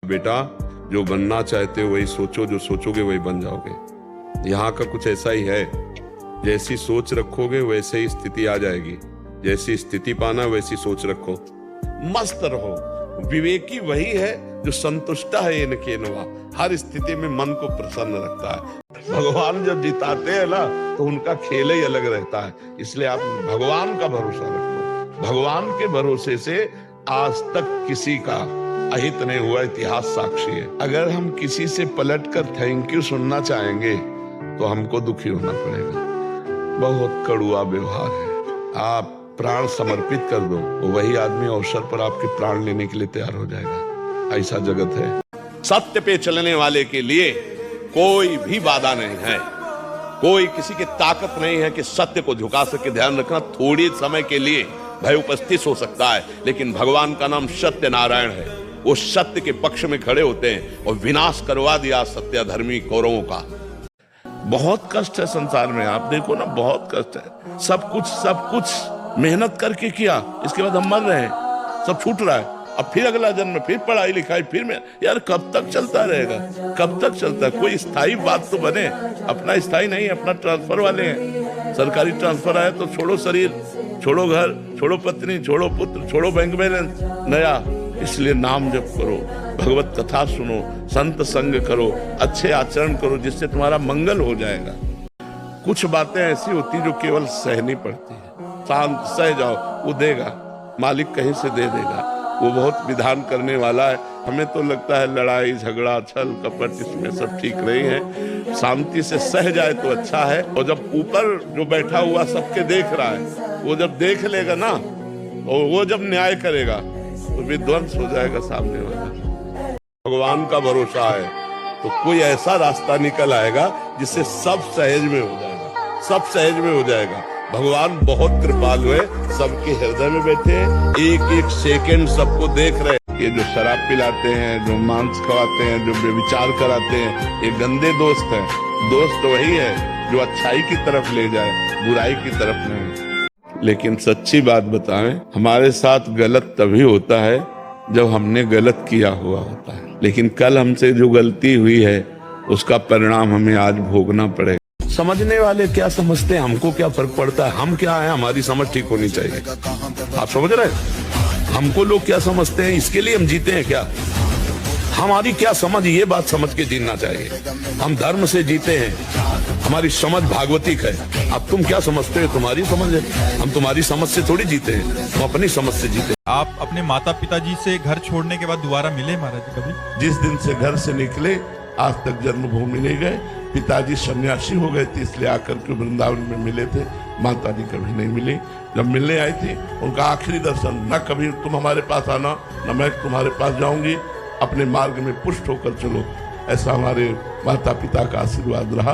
बेटा, जो बनना चाहते हो वही सोचो, जो सोचोगे वही बन जाओगे। यहाँ का कुछ ऐसा ही है, जैसी सोच रखोगे वैसे ही स्थिति आ जाएगी। जैसी स्थिति पाना वैसी सोच रखो, मस्त रहो। विवेकी वही है जो संतुष्ट है इनके नवा, हर स्थिति में मन को प्रसन्न रखता है। भगवान जब जिताते हैं ना तो उनका खेल ही अलग रहता है। इसलिए आप भगवान का भरोसा रखो। भगवान के भरोसे से आज तक किसी का अहित नहीं हुआ, इतिहास साक्षी है। अगर हम किसी से पलटकर थैंक यू सुनना चाहेंगे तो हमको दुखी होना पड़ेगा। बहुत कड़ुआ व्यवहार है। आप प्राण समर्पित कर दो, वही आदमी अवसर पर आपके प्राण लेने के लिए तैयार हो जाएगा। ऐसा जगत है। सत्य पे चलने वाले के लिए कोई भी बाधा नहीं है, कोई किसी की ताकत नहीं है कि सत्य को झुका सके। ध्यान रखना, थोड़ी समय के लिए भय उपस्थित हो सकता है, लेकिन भगवान का नाम सत्य नारायण है। वो सत्य के पक्ष में खड़े होते हैं और विनाश करवा दिया सत्याधर्मी कौरवों का। बहुत कष्ट है संसार में, आप देखो ना, बहुत कष्ट है। सब कुछ मेहनत करके किया, इसके बाद हम मर रहे हैं, सब छूट रहा है। अब फिर अगला जन्म, फिर पढ़ाई लिखाई, फिर में यार कब तक चलता रहेगा? कब तक चलता है? कोई स्थायी बात तो बने। अपना स्थायी नहीं, अपना ट्रांसफर वाले हैं। सरकारी ट्रांसफर आया तो छोड़ो शरीर, छोड़ो घर, छोड़ो पत्नी, छोड़ो पुत्र, छोड़ो बैंक बैलेंस नया। इसलिए नाम जप करो, भगवत कथा सुनो, संत संग करो, अच्छे आचरण करो, जिससे तुम्हारा मंगल हो जाएगा। कुछ बातें ऐसी होती जो केवल सहनी पड़ती है। शांत सह जाओ, वो देगा, मालिक कहीं से दे देगा। वो बहुत विधान करने वाला है। हमें तो लगता है लड़ाई झगड़ा छल कपट इसमें सब ठीक नहीं है। शांति से सह जाए तो अच्छा है। और जब ऊपर जो बैठा हुआ सबके देख रहा है, वो जब देख लेगा ना, और वो जब न्याय करेगा तो विध्वंस हो जाएगा सामने वाला। भगवान का भरोसा है तो कोई ऐसा रास्ता निकल आएगा जिससे सब सहज में हो जाएगा, सब सहज में हो जाएगा। भगवान बहुत कृपालु है, सबके हृदय में बैठे, एक एक सेकंड सबको देख रहे। ये जो शराब पिलाते हैं, जो मांस खवाते हैं, जो व्यभिचार कराते हैं, ये गंदे दोस्त हैं। दोस्त वही है जो अच्छाई की तरफ ले जाए, बुराई की तरफ नहीं। लेकिन सच्ची बात बताएं, हमारे साथ गलत तभी होता है जब हमने गलत किया हुआ होता है। लेकिन कल हमसे जो गलती हुई है उसका परिणाम हमें आज भोगना पड़ेगा। समझने वाले क्या समझते हैं, हमको क्या फर्क पड़ता है? हम क्या है, हमारी समझ ठीक होनी चाहिए। आप समझ रहे हैं? हमको लोग क्या समझते हैं, इसके लिए हम जीते हैं क्या? हमारी क्या समझ, ये बात समझ के जीना चाहिए। हम धर्म से जीते हैं, हमारी समझ भागवतिक है। अब तुम क्या समझते हो, तुम्हारी समझ है। हम तुम्हारी समझ से थोड़ी जीते हैं, हम अपनी समझ से जीते हैं। आप अपने माता पिताजी से घर छोड़ने के बाद दोबारा मिले महाराज जी कभी? जिस दिन से घर से निकले आज तक जन्मभूमि नहीं गए। पिताजी सन्यासी हो गए थे, इसलिए आकर के वृंदावन में मिले थे। माता जी कभी नहीं मिली। जब मिलने आई थी उनका आखिरी दर्शन, न कभी तुम हमारे पास आना, न मैं तुम्हारे पास जाऊंगी, अपने मार्ग में पुष्ट होकर चलो, ऐसा हमारे माता पिता का आशीर्वाद रहा।